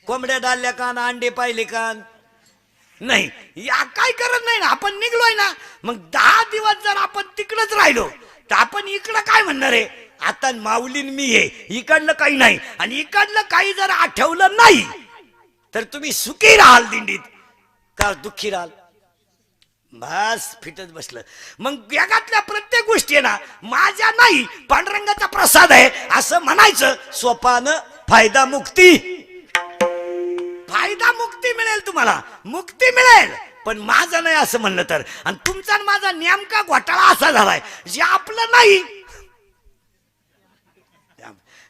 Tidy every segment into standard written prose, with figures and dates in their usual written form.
कोंबड्या डालल्या का ना अंडे पाहिले का नाही, या काय करत नाही ना. आपण निघलोय ना, मग 10 दिवस जर आपण तिकडच राहिलो तर आपण इकडं काय म्हणणार आहे, आता माऊलीन मी आहे, इकडलं काही नाही. आणि इकडलं काही जर आठवलं नाही तर तुम्ही सुखी राहाल दिंडीत का दुःखी राहाल. बस फिटच बसलं. मग जगातल्या प्रत्येक गोष्टी आहे ना माझ्या नाही, पांडुरंगाचा प्रसाद आहे असं म्हणायचं. सोपानं फायदा मुक्ती, फायदा मुक्ती मिळेल, तुम्हाला मुक्ती मिळेल, पण माझं नाही असं म्हणलं तर. आणि तुमचा आणि माझा नेमका घोटाळा असा झालाय, जे आपलं नाही,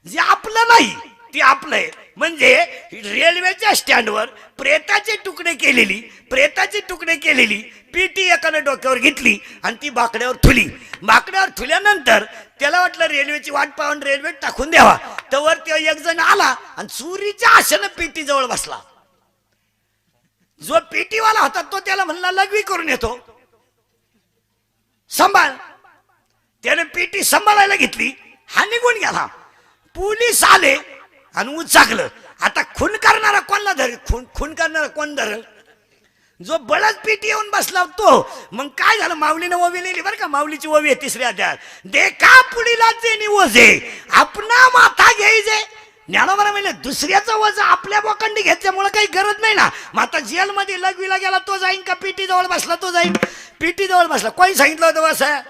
जे आपलं नाही ते आपलं आहे. म्हणजे रेल्वेच्या स्टँडवर प्रेताचे तुकडे केलेली पीटी एकाने डोक्यावर घेतली आणि ती बाकड्यावर ठुली. बाकड्यावर ठुल्यानंतर त्याला वाटलं रेल्वेची वाट पाहून रेल्वे टाकून द्यावा. तर ते एक जण आला आणि चोरीच्या आशेनं पीटी जवळ बसला. जो पीटीवाला होता तो त्याला म्हणला लघवी करून येतो, सांभाळ. त्याने पीटी सांभाळायला घेतली, हा निघून गेला. पोलीस आले आणि उचाकलं. आता खून करणारा कोणला धरेल, खून करणारा कोण धरेल, जो बळच पीटी येऊन बसला तो. मग काय झालं, माऊलीने ओवी लिहिली बरं का, माऊलीची ओवी आहे 3ऱ्या अध्यायात. देखा पुढीला जे ओझे आपणा माथा घ्यायचे. ज्ञानोबा म्हणजे दुसऱ्याचं वज आपल्या बोकांडी घेतल्यामुळे काही गरज नाही ना. मग आता जेलमध्ये लघवीला गेला तो जाईन का पीटी जवळ बसला तो जाईन. पीटी जवळ बसला, कोणी सांगितलं होतं बसा,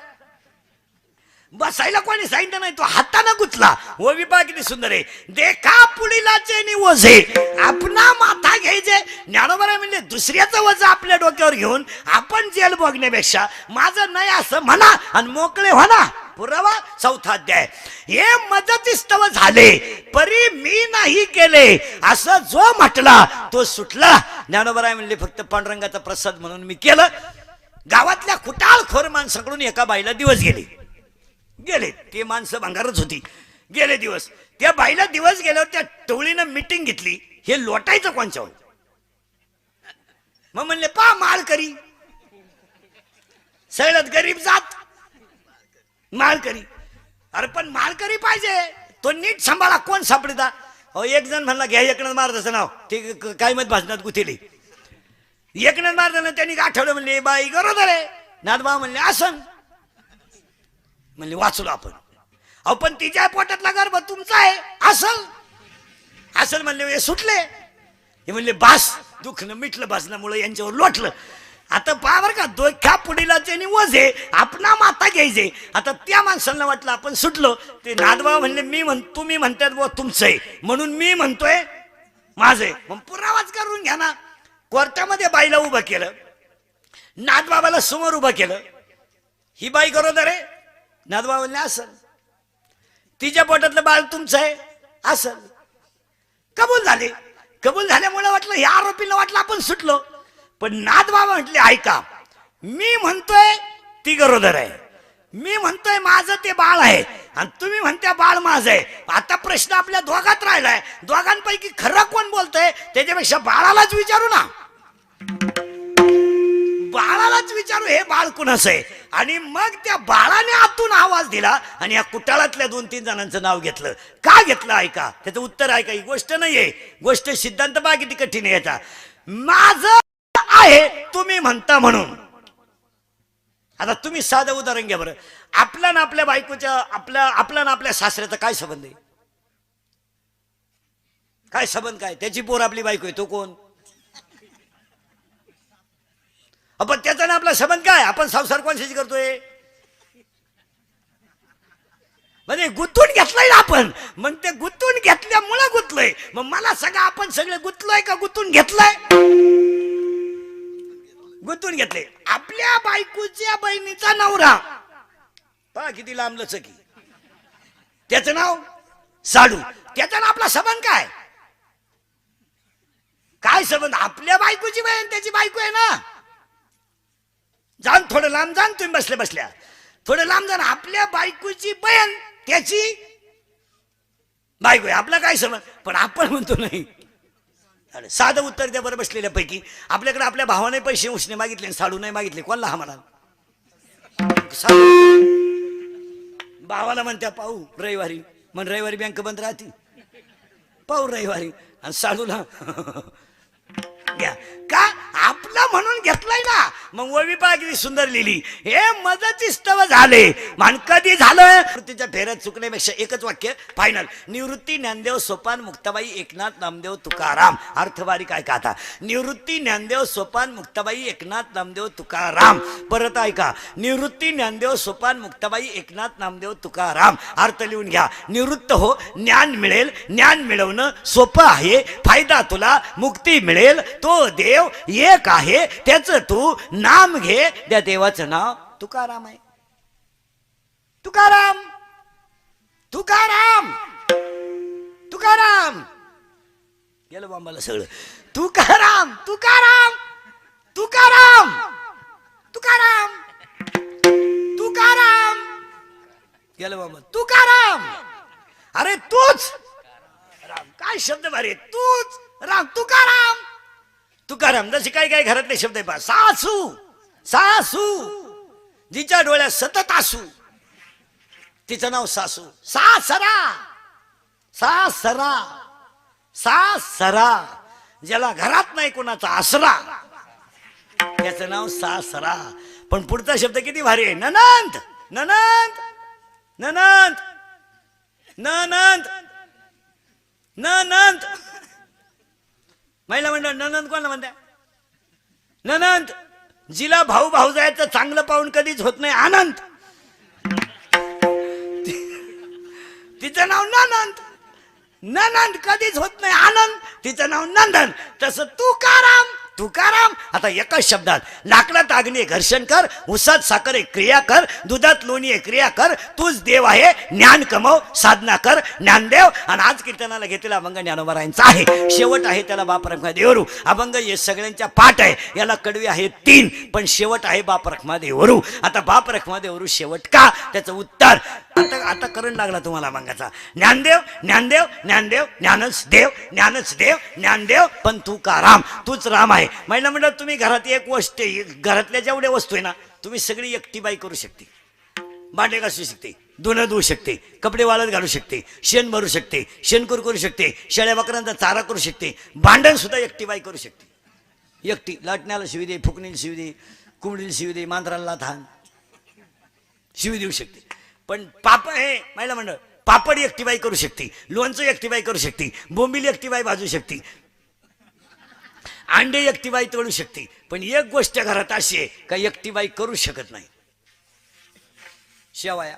बसायला कोणी सांगितलं नाही, तो हाताने गुचला. ओवी पहा किती सुंदर आहे. देखा पुढीला चेनी ओझे आपणा माथा घ्यायचे. ज्ञानोबा म्हणजे दुसऱ्याचं वज आपल्या डोक्यावर घेऊन आपण जेल बघण्यापेक्षा माझं नाही असं म्हणा आणि मोकळे व्हा. पुरावा 4था अध्याय. हे मदतीस्तव झाले परी मी नाही केले असं जो म्हटला तो सुटला. ज्ञानोबा म्हणले फक्त पांडुरंगाचा प्रसाद म्हणून मी केलं. गावातल्या खुटाळखोर माणसाकडून एका बाईला दिवस गेले. ते माणसं भंगारच होती. गेले दिवस. त्या बाईला दिवस गेल्यावर त्या टवळीनं मीटिंग घेतली, हे लोटायचं कोणच्यावर. मग म्हणले पा माळकरी, सगळ्यात गरीब जात माळकरी. अरे पण माळकरी पाहिजे, तो नीट सांभाळा. कोण सापडता. एक जण म्हणला घ्या एकनाथ महाराजाचं नाव, ते काय मत भाषणात गुथेले. एकनाथ महाराजांना त्यांनी आठवलं, म्हणले बाई बरोबर आहे. नाथबा म्हणले आसन, म्हणले वाचलो आपण. अहो पण तिच्या पोटातला गर्भ तुमचा आहे. असल म्हणले. हे सुटले. हे म्हणले बास, दुखणं मिटलं भासण्यामुळे यांच्यावर लोटलं. आता पहा बरं का, दोख्या पुढीला त्यांनी वजे आपणा माथा घ्यायचे. आता त्या माणसांना वाटलं आपण सुटलो. ते नाथबा म्हणले तुम्ही म्हणतात बुवा तुमचं आहे म्हणून मी म्हणतोय माझं. मग पुरावाच करून घ्या ना. कोर्टामध्ये बाईला उभं केलं, नाथबाबाला समोर उभं केलं. ही बाई गरोदर आहे. नाथबा म्हणले असल. तिच्या पोटातलं बाळ तुमचं आहे असल. कबूल झाल्यामुळे वाटलं ह्या आरोपीला वाटलं आपण सुटलो. पण नाथबाबा म्हटले ऐका, मी म्हणतोय ती गरोदर आहे, मी म्हणतोय माझं ते बाळ आहे आणि तुम्ही म्हणता बाळ माझं आहे. आता प्रश्न आपल्या दोघात राहिलाय. दोघांपैकी खरं कोण बोलतंय त्याच्यापेक्षा बाळालाच विचारू ना. बाळालाच विचारू हे बाळ कुणाचं आहे. आणि मग त्या बाळाने आतून आवाज दिला आणि या कुटाळातल्या 2-3 जणांचं नाव घेतलं. का घेतलं ऐका, त्याचं उत्तर ऐका. ही गोष्ट नाहीये, गोष्ट सिद्धांत बा किती कठीण आहे याचा. माझं आहे तुम्ही म्हणता म्हणून. आता तुम्ही साधं उदाहरण घ्या बरं. आपल्या ना आपल्या बायकोच्या आपला ना आपल्या सासऱ्याचा काय संबंध आहे? काय संबंध काय? त्याची पोर आपली बायको आहे, तो कोण? आपण त्याचा ना आपला संबंध काय? आपण संसार कोणाशी करतोय? म्हणजे गुंतून घेतलंय ना आपण. मग ते गुंतून घेतल्यामुळे गुंतलोय. मग मला सगळं आपण सगळे गुंतलोय का गुंतून घेतलंय? गुंतून घेतले. आपल्या बायकोच्या बहिणीचा नवरा पहा किती लांबलंच की, त्याचं नाव साडू. त्याचा ना आपला संबंध काय? काय संबंध? आपल्या बायकोची बहीण त्याची बायको आहे ना. जाण थोडं लांब जाण, तुम्ही बसल्या बसल्या थोडं लांब जाण. आपल्या बायकोची बहीण त्याची बायको आहे. आपला काय समज? पण आपण म्हणतो नाही. साधं उत्तर द्या बरं बसलेल्या पैकी. आपल्याकडे आपल्या भावाने पैसे उसने मागितले, साडू नाही मागितले, कोणला हा म्हणाल? भावाला म्हणत्या पाहू रविवारी, म्हण रविवारी बँक बंद राहते, पाहू रविवारी. आणि साडूला घ्या का आपला म्हणून घेतलाय ना. मग ओवी पहा किती सुंदर लिहिली, हे मदती स्तव झाले मान कधी झालं. निवृत्तीच्या फेऱ्यात चुकण्यापेक्षा एकच वाक्य फायनल. निवृत्ती ज्ञानदेव सोपान मुक्ताबाई एकनाथ नामदेव तुकाराम. अर्थवारी काय का आता, निवृत्ती ज्ञानदेव सोपान मुक्ताबाई एकनाथ नामदेव तुकाराम. परत ऐका, निवृत्ती ज्ञानदेव सोपान मुक्ताबाई एकनाथ नामदेव तुकाराम. अर्थ लिहून घ्या. निवृत्त हो, ज्ञान मिळेल, ज्ञान मिळवणं सोपं आहे, फायदा तुला, मुक्ती मिळेल, तो देव एक आहे, त्याच तू नाम घे. त्या देवाचं नाव तुकाराम आहे. तुकाराम तुकाराम तुकाराम गेलं बांबाला सगळं. तुकाराम तुकाराम तुकाराम तुकाराम तुकाराम गेलं बांबा. तुकाराम अरे तूच राम. काय शब्द भारी, तूच राम. तुकाराम तुकाराम. जसे काही काही घरातले शब्द आहे पहा. सासू सासू, जिच्या डोळ्यात सतत आसू, तिचं नाव सासू. सासरा सासरा सासरा, ज्याला घरात नाही कोणाचा आसरा, त्याचं नाव सासरा. पण पुढचा शब्द किती भारी आहे. ननंद ननंद ननंद ननंद ननंद. महिला मंडळ ननंद कोणाला म्हणते? ननंद जिला भाऊ भाऊजायचं चांगलं पाहून कधीच होत नाही आनंद, तिचं नाव ननंद. ननंद कधीच होत नाही आनंद, तिचं नाव नंदन. तसं तुकाराम तुकाराम. आता एकाच शब्दात, लाकडात अग्नी घर्षण कर, उसात साखर एक क्रिया कर, दुधात लोणी एक क्रिया कर, तूच देव आहे, ज्ञान कमव, साधना कर, ज्ञानदेव. आणि आज कीर्तनाला घेतलेला अभंग ज्ञानोबारायांचा आहे. शेवट आहे त्याला बाप रखमा देवरू. अभंग हे सगळ्यांच्या पाठ आहे, याला कडवी आहे 3, पण शेवट आहे बाप रखमा देवरू. आता बाप रखमा देवरू शेवट का, त्याचं उत्तर आता आता करंट लागला तुम्हाला अभंगाचा. ज्ञानदेव ज्ञानदेव ज्ञानदेव, ज्ञानच देव, ज्ञानच देव, ज्ञानदेव, पण तुकाराम, तूच राम आहे. महिला मंडळ, तुम्ही घरात एक वस्तू, घरातल्या जेवढ्या वस्तू आहे ना, तुम्ही सगळी एकटी बाई करू शकते. भांडे घासू शकते, धुणं धुवू शकते, कपडे वाळत घालू शकते, शेण भरू शकते, शेणकूर करू शकते, शेळ्या बकरांचा चारा करू शकते, भांडण सुद्धा एकटी बाई करू शकते. एकटी लाटण्याला शिवी दे, फुकणीला शिवी दे, कुंबडीला शिवी दे, मांजराला थान शिवी देऊ शकते. पण पापड हे महिला मंडळ, पापड एकटी बाई करू शकते, लोणचं एकटी बाई करू शकते, बोंबील एकटी बाई भाजू शकते, अंडे एकटी बाई तळू शकते. पण एक गोष्ट घरात अशी आहे का एकटी बाई करू शकत नाही, शेवया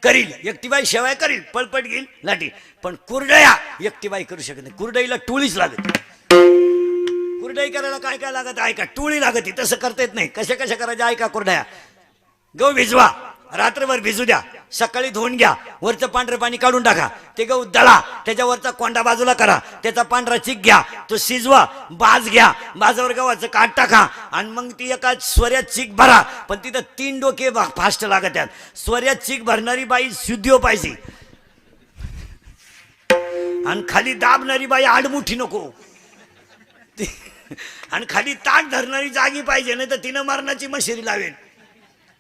करील एकटी बाई, शेवया करील, पळपट घेईल, लाटी. पण कुरडया एकटी बाई करू शकत नाही. कुरडईला टोळीच लागत. कुरडई करायला काय काय लागत आहे का, टोळी लागत. तसं करता येत नाही. कशा कशा करायच्या ऐका कुरडया. गहू भिजवा, रात्रभर भिजू द्या, सकाळी धुवून घ्या, वरचं पांढरं पाणी काढून टाका, ते गहू दळा, त्याच्यावरचा कोंडा बाजूला करा, त्याचा पांढरा चीक घ्या, तो शिजवा, बाज घ्या, बाजावर गव्हाचं काठ टाका, आणि मग ती एका स्वऱ्यात चीक भरा. पण तिथं 3 डोके फास्ट लागत आहेत. स्वऱ्यात चीक भरणारी बाई शुद्धिओ पाहिजे, आणि खाली दाबणारी बाई आडमुठी नको, आणि खाली ताट धरणारी जागी पाहिजे, नाही तर तिनं मरणाची मशिरी लावेल.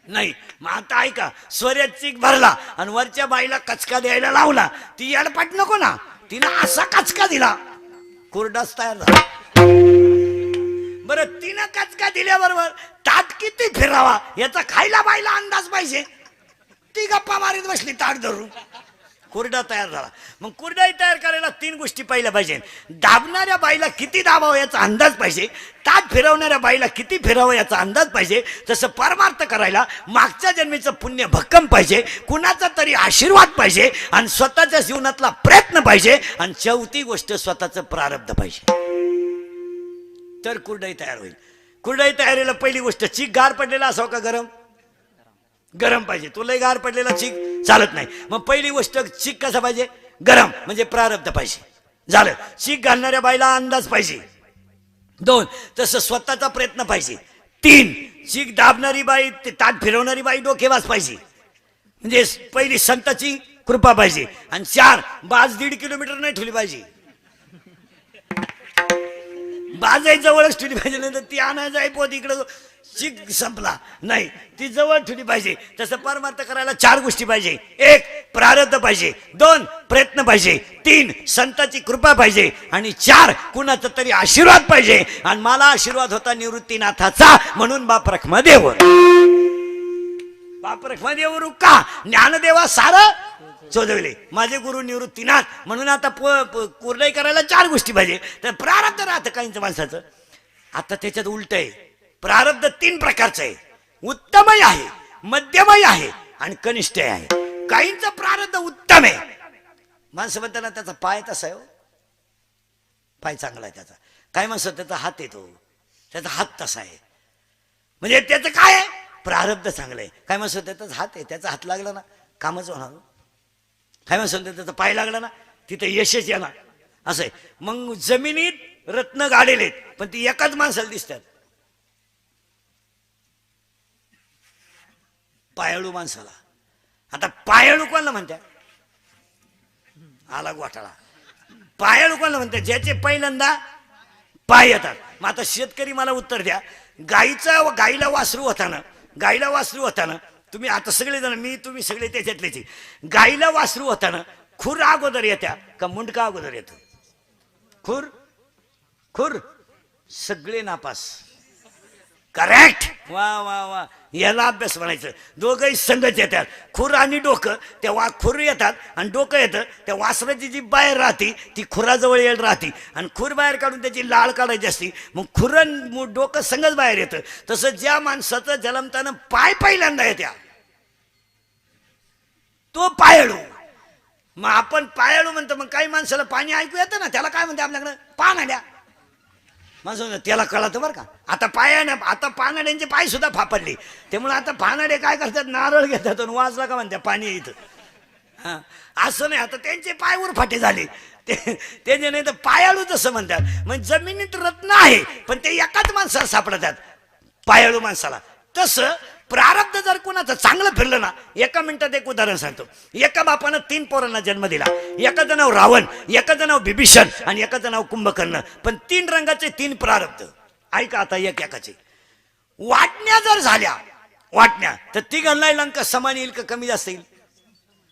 नाही. मग आता ऐका, स्वऱ्यात चीक भरला आणि वरच्या बाईला कचका द्यायला लावला, ती अडपाट नको ना, तिनं असा कचका दिला, कोरडाच तयार झाला. बरं, तिनं कचका दिल्याबरोबर ताट किती फिरावा याचा खायला बाईला अंदाज पाहिजे. ती गप्पा मारीत बसली ताट धरून, कुरडा तयार झाला. मग कुरडाई तयार करायला 3 गोष्टी पाहिल्या पाहिजे. दाबणाऱ्या बाईला किती दाबावं याचा अंदाज पाहिजे, ताट फिरवणाऱ्या बाईला किती फिरावं याचा अंदाज पाहिजे. तसं परमार्थ करायला मागच्या जन्मीचं पुण्य भक्कम पाहिजे, कुणाचा तरी आशीर्वाद पाहिजे, आणि स्वतःच्या जीवनातला प्रयत्न पाहिजे, आणि 4थी गोष्ट स्वतःचं प्रारब्ध पाहिजे, तर कुरडाई तयार होईल. कुरडाई तयारीला पहिली गोष्ट, चीक गार पडलेला असावं का गरम? गरम पाहिजे. तो लय गार पडलेला चीक चालत नाही. मग पहिली गोष्ट, चीक कसा पाहिजे? गरम, म्हणजे प्रारब्ध पाहिजे. झालं. चीक घालणाऱ्या बाईला अंदाज पाहिजे. 2, तसं स्वतःचा प्रयत्न पाहिजे. 3, चीक दाबणारी बाई, ताट फिरवणारी बाई डोकेबाज पाहिजे, म्हणजे पहिली संताची कृपा पाहिजे. आणि 4, बाज 1.5 किलोमीटर नाही ठेवली पाहिजे. बाजाई जवळच ठेवली पाहिजे, नाही तर ती आणायचं आहे पोत इकडं शिक संपला नाही, ती जवळ ठेवली पाहिजे. तसं परमार्थ करायला 4 गोष्टी पाहिजे. 1 प्रारब्ध पाहिजे, 2 प्रयत्न पाहिजे, 3 संतांची कृपा पाहिजे आणि 4 कुणाचा तरी आशीर्वाद पाहिजे. आणि मला आशीर्वाद होता निवृत्तीनाथाचा, म्हणून बाप रखमादेव. बाप रखमादेव का ज्ञानदेवा सारं चोदवले माझे गुरु निवृत्तीनाथ. म्हणून आता कुर्लाई करायला 4 गोष्टी पाहिजे. तर प्रारब्ध राहतं काहींचं माणसाचं. आता त्याच्यात उलट आहे. प्रारब्ध 3 प्रकारचं आहे. उत्तमही आहे, मध्यमही आहे आणि कनिष्ठ आहे. काहींचं प्रारब्ध उत्तम आहे. माणसं म्हणतात ना त्याचा पाय तसा आहे, पाय चांगला आहे त्याचा. काय माणसं त्याचा हात येतो, त्याचा हात तसा आहे, म्हणजे त्याचं काय आहे प्रारब्ध चांगलं आहे. काय माणसं त्याचा हात आहे, त्याचा हात लागला ना कामच होणार. काय माणसं त्याचा पाय लागला ना तिथे यशच येणार. असं आहे. मग जमिनीत रत्न गाडलेले पण ती एकाच माणसाला दिसतात, पायाळू माणसाला. आता पायाळू कोणाला म्हणतात, आला घोटाळा. पायाळू कोणाला म्हणतात, ज्याचे पहिल्यांदा पाय येतात. मग आता शेतकरी मला उत्तर द्या, गाईला वासरू होताना तुम्ही आता सगळेजण मी तुम्ही सगळे त्याच्यातलेच. गाईला वासरू होताना खुर अगोदर येत्या का मुंडका अगोदर येतो? खुर सगळे नापास. करेक्ट. वा वा वा, याला अभ्यास म्हणायचं. दोघंही संगत येतात, खुर आणि डोकं. तेव्हा खुर येतात आणि डोकं येतं. त्या वासराची जी बाहेर राहते ती खुराजवळ येईल राहते आणि खुर बाहेर काढून त्याची लाळ काढायची असते. मग खुरण डोकं संगच बाहेर येतं. तसं ज्या माणसाचं जन्मतानं पाय पहिल्यांदा येत्या तो पायाळू. मग आपण पायाळू म्हणतो. मग काही माणसाला पाणी ऐकू येतं ना, त्याला काय म्हणते आपल्याकडं पानाड्या. माणसं त्याला कळतं बरं का. आता पानाड्यांचे पाय सुद्धा फापडले. त्यामुळे आता पानाडे काय करतात, नारळ घेतात आणि वाजला का म्हणतात पाणी येतं. हा, असं नाही. आता त्यांचे पाय उरफाटे झाले त्याचे, नाही तर पायाळू तसं म्हणतात. मग जमिनीत रत्न आहे पण ते एकाच माणसाला सापडतात, पायाळू माणसाला. तसं प्रारब्ध जर कोणाचं चांगलं फिरलं ना, एका मिनिटात एक उदाहरण सांगतो. एका बापानं 3 पोरांना जन्म दिला. एकाचं नाव रावण, एकाचं नाव बिभीषण आणि एकाचं नाव कुंभकर्ण. पण 3 रंगाचे 3 प्रारब्ध. ऐका आता एकाचे. वाटण्या जर झाल्या तर तिघांना लंका समान येईल का कमी जास्त येईल?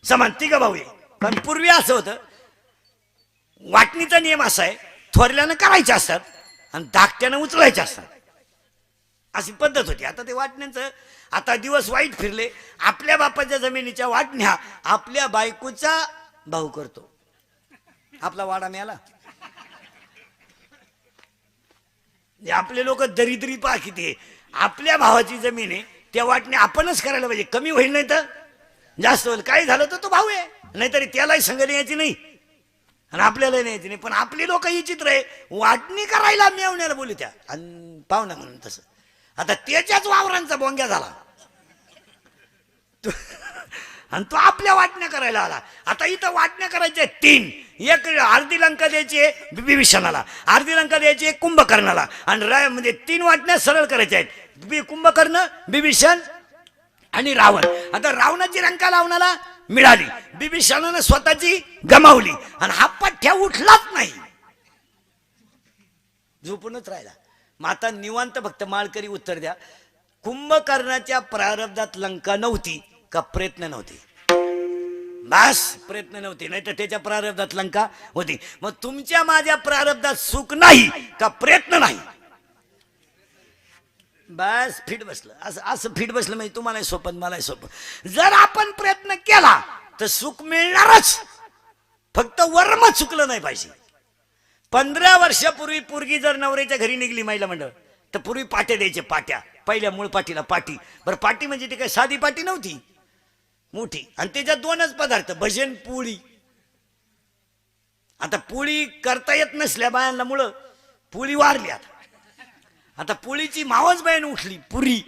समान. 3 भाऊ आहे. पण पूर्वी असं होतं, वाटणीचा नियम असा आहे, थोरल्यानं करायचे असतात आणि धाकट्यानं उचलायचे असतात, अशी पद्धत होती. आता ते वाटण्यांचं आता दिवस वाईट फिरले. आपल्या बापाच्या जमिनीच्या वाटण्या आपल्या बायकोचा भाऊ करतो. आपला वाडा मिळाला. आपले लोक दरिद्री पहा किती. आपल्या भावाची जमीन आहे, त्या वाटण्या आपणच करायला पाहिजे. कमी होईल नाही तर जास्त होईल. काय झालं तर तो भाऊ आहे, नाहीतरी त्यालाही संग न्यायची नाही आणि आपल्याला न्यायची नाही. पण आपली लोक ही चित्र आहे, वाटणी करायला मेवण्याला बोलू त्या आणि पाहुणा म्हणून. तसं आता त्याच्याच वावरांचा बोंग्या झाला आणि तो आपल्या वाटण्या करायला आला. आता इथं वाटण्या करायच्या 3. एक अर्धी लंका द्यायची बिभीषणाला, अर्धी लंका द्यायची कुंभकर्णाला आणि म्हणजे 3 वाटण्या सरळ करायच्या आहेत, कुंभकर्ण, बिभीषण आणि रावण. आता रावणाची लंका रावणाला मिळाली, बिभीषणानं स्वतःची गमावली आणि हा पठ्ठ्या उठलाच नाही, झोपूनच राहिला. माता निवांत. फक्त माळकरी उत्तर द्या, कुंभकर्णाच्या प्रारब्धात लंका नव्हती का प्रयत्न नव्हते? बस, प्रयत्न नव्हते, नाही तर त्याच्या प्रारब्धात लंका होती. मग तुमच्या माझ्या प्रारब्धात सुख नाही का प्रयत्न नाही? बस फिट बसलं. असं फिट बसलं म्हणजे तुम्हालाही सोपं मलाही सोपं. जर आपण प्रयत्न केला तर सुख मिळणारच, फक्त वर्म चुकलं नाही पाहिजे. 15 वर्षापूर्वी पोरगी जर नवऱ्याच्या घरी निघली महिला मंडळ तर पूर्वी पाट्या द्यायचे. पाट्या, पहिल्या मूळ पाटीला पाटी. बरं, पाटी म्हणजे ती काही साधी पाटी नव्हती, मोठी. आणि त्याच्यात 2च पदार्थ, भजन पोळी. आता पोळी करता येत नसल्या बायांना मुळे पोळी वारली. आता पोळीची मावच बाईन उठली, पुरी.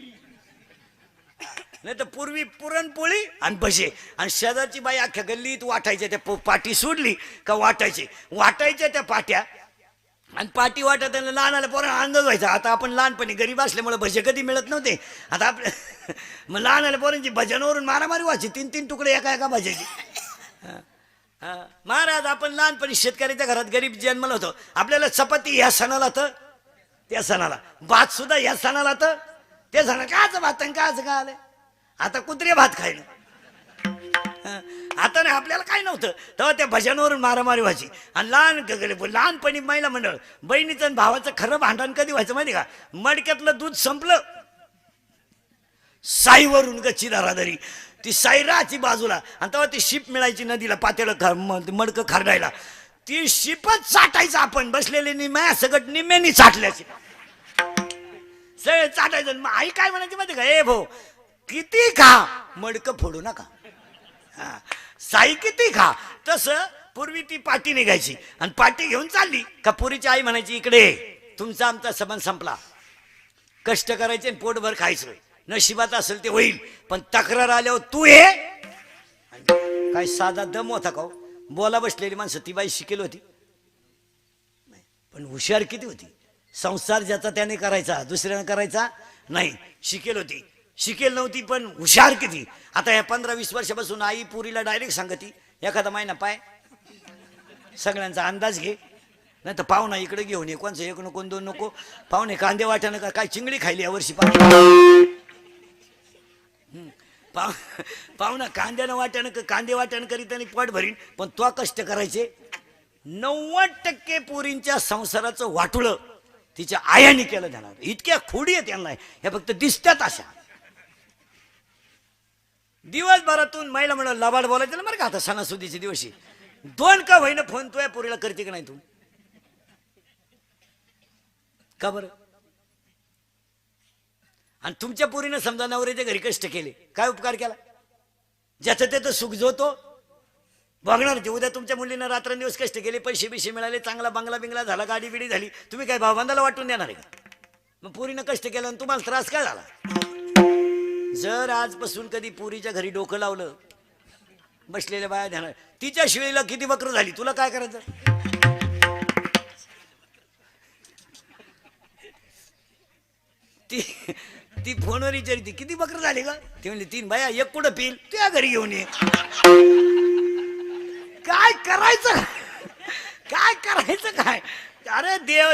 नाही तर पूर्वी पुरणपोळी आणि भजे. आणि शेजारची बाई अख्ख्या गल्लीत वाटायच्या. त्या पाटी सोडली का वाटायच्या त्या पाट्या. आणि पाटी वाटत लहान आल्या पोरांना आनंद व्हायचा. आता आपण लहानपणी गरीब असल्यामुळे भजे कधी मिळत नव्हते. आता आपल्या मग लहान आल्या पोरांची भजनावरून मारामारी व्हायची. 3 तुकडे एका भाज्याची. महाराज, आपण लहानपणी शेतकऱ्याच्या घरात गरीब जन्मला होतो. आपल्याला चपाती ह्या सणाला तर त्या सणाला भात सुद्धा या सणाला तर ते सणा काच भात आणि काच का आलंय आता कुत्रे भात खायला. आता नाही आपल्याला काय नव्हतं तेव्हा त्या भजनावरून मारामारी व्हायची आणि लहानपणी महिला मंडळ बहिणीचं आणि भावाचं खरं भांडण कधी व्हायचं माहिती का मडक्यातलं दूध संपलं साईवरून गच्ची दारादारी ती साई राहायची बाजूला आणि तेव्हा ती शिप मिळायची नदीला पातेलं मडकं खारडायला ती शिपच चाटायचं आपण बसलेले निम्या सगट निम्यानी चाटल्याची सगळे चाटायचं. मग आई काय म्हणायची माहिती का ए भाऊ किती खा मडकं फोडू नका. साई किती खा. तसं पूर्वी ती पाटी निघायची आणि पाटी घेऊन चालली का पुरीची आई म्हणायची इकडे तुमचा आमचा संबंध संपला कष्ट करायचे आणि पोटभर खायचं नशिबात असेल ते होईल पण तक्रार आल्यावर तू हे काय साधा दम होता का बोला बसलेली माणसं ती बाई शिकेल होती पण हुशार किती होती. संसार ज्याचा त्याने करायचा दुसऱ्याने करायचा नाही. शिकेल होती शिकेल नव्हती पण हुशार किती. आता या 15-20 वर्षापासून आई पुरीला डायरेक्ट सांगती एखादा महिना पाय सगळ्यांचा अंदाज घे नाही तर पाहुणा इकडे घेऊन ये कोणचं एक नको दोन नको पाहुणे कांदे वाटाणं का काय चिंगडी खायली यावर्षी पाहुणा कांद्यानं वाट्यानं कांदे वाटण करीत आणि पोट भरीन पण तो कष्ट करायचे. 90% पोरींच्या संसाराचं वाटुळं तिच्या आयाने केलं जाणार. इतक्या खोडी आहे त्यांना हे फक्त दिसतात अशा. दिवसभरातून महिला म्हणून लबाड बोलायचं ना बरं का आता सणासुदीचे दिवशी 2 का होईना फोन तो या पोरीला करते का नाही तू का बरं. आणि तुमच्या पोरीनं समजा नवऱ्याच्या घरी कष्ट केले काय उपकार केला ज्याचं त्याचं सुख जोतो बघणार ते. उद्या तुमच्या मुलीनं रात्रंदिवस कष्ट केले पैसे बिशे मिळाले चांगला बंगला बिंगला झाला गाडी बिडी झाली तुम्ही काय भावबंदाला वाटून देणार आहे का. मग पोरीनं कष्ट केलं आणि तुम्हाला त्रास काय झाला. जर आजपासून कधी पोरीच्या घरी डोकं लावलं बसलेल्या बाया ध्यान तिच्या शिळीला किती बकरं झाली तुला काय करायचं. ती फोनवर विचारते किती बकरं झाली का ती म्हणली 3 बाया एक कुठं पिल त्या घरी घेऊन ये. काय करायचं काय करायचं काय. अरे देव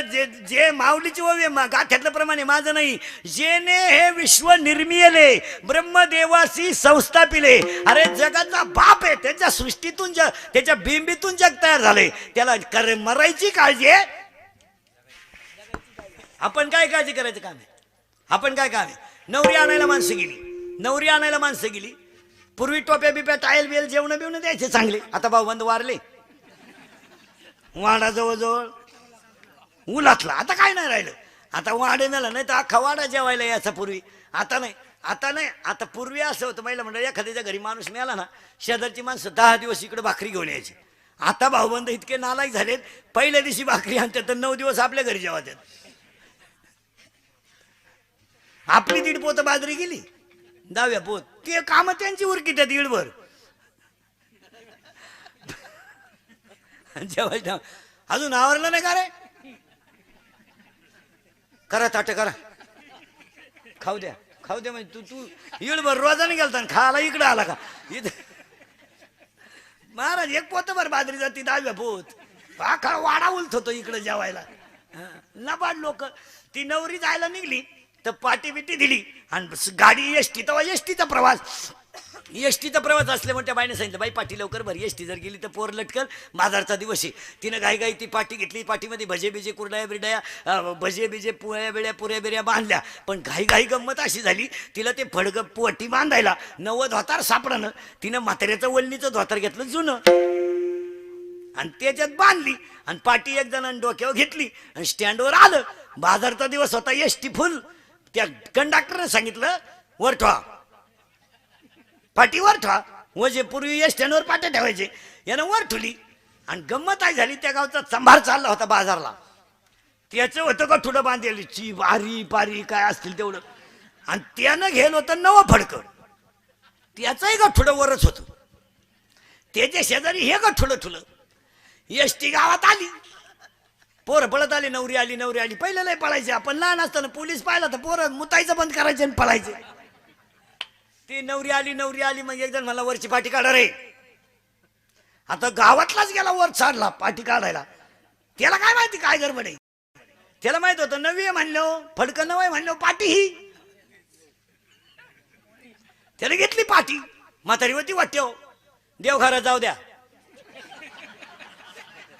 जे माऊलीची ओवी गाठ्यातल्या प्रमाणे माझं नाही जेने हे विश्व निर्मिले ब्रह्मदेवासी संस्थापिले. अरे जगाचा बाप आहे त्याच्या सृष्टीतून त्याच्या बिंबीतून जग तयार झाले त्याला मरायची काळजी आहे. आपण काय काळजी करायचं काम आहे. आपण काय काम आहे. नवरी आणायला माणसं गेली पूर्वी टोप्या बिप्या टायल बिल जेवण बिवणं द्यायचे चांगले. आता भाऊबंद वारले वाडा जवळजवळ उलातला आता काय नाही राहिलं. आता वाडे मेला नाही तर अख्खा वाडा जेवायला याचा पूर्वी. आता नाही आता पूर्वी असं होतं महिला मंडळ एखाद्याच्या घरी माणूस मिळाला ना शेजारची माणसं 10 दिवस इकडे भाकरी घेऊन यायची. आता भाऊबंद इतके नालायक झालेत पहिल्या दिवशी भाकरी आणतात तर 9 दिवस आपल्या घरी जेवातात. आपली 1.5 पोत बाजरी गेली 10व्या पोत ते काम त्यांची उरकी त्या 1.5 जेवायचं अजून आवरलं नाही का रे करा ताट करा खाऊ द्या म्हणजे तू 1.5 रोजाने गेलता खायला इकडं आला का इथं महाराज 1 पोतभर बाजरी जाती 10व्या पोत आखा वाडा उलत होतो इकडं जेवायला. लबाड लोक. ती नवरी जायला निघली तर पाटी बिटी दिली आणि गाडी एसटी तेव्हा एसटीचा प्रवास असल्यामुळे त्या बाईने सांगितलं बाई पाटी लवकर भर एसटी जर गेली तर पोर लटकल बाजारचा दिवस आहे. तिनं घाई ती पाटी घेतली पाटीमध्ये भजे बिजे कुरड्या बिरड्या भजे बिजे पुऱ्या बिऱ्या बांधल्या पण घाई गंमत अशी झाली तिला ते फडग पोटी बांधायला 90 धोतार सापडणं तिनं म्हाताऱ्याचं वल्लीचं धोतार घेतलं जुनं आणि त्याच्यात बांधली आणि पाटी एक जणांनी डोक्यावर घेतली आणि स्टँडवर आलं. बाजारचा दिवस होता एसटी फुल. त्या कंडक्टरने सांगितलं वर ठेवा पाटी वर ठेवा. वजे पूर्वी या स्टँडवर पाट्या ठेवायचे यानं वर ठेवली आणि गंमत काय झाली त्या गावचा संभार चालला होता बाजारला त्याचं होतं का ठुडं बांधलेली ची वारी पारी काय असतील तेवढं आणि त्यानं घेलं होतं 9 फडकं त्याचंही का ठुडं वरच होतं. त्याच्या शेजारी हे का ठुलं एसटी गावात आली पोरं पळत आली नवरी आली पहिलं नाही पळायचे. आपण लहान असताना पोलीस पाहिला तर पोरं मुतायचं बंद करायचे आणि पळायचे. ती नवरी आली मग एकजण मला वरची पाठी काढा रे. आता गावातलाच गेला वर चढला पाठी काढायला त्याला काय माहिती काय गडबड आहे. त्याला माहित होतं नवी आहे म्हणलं, फडकं नवं आहे म्हणलं, पाटी ही त्याला घेतली पाटी. म्हातारी होती वाट्यो, देवघरात जाऊ द्या.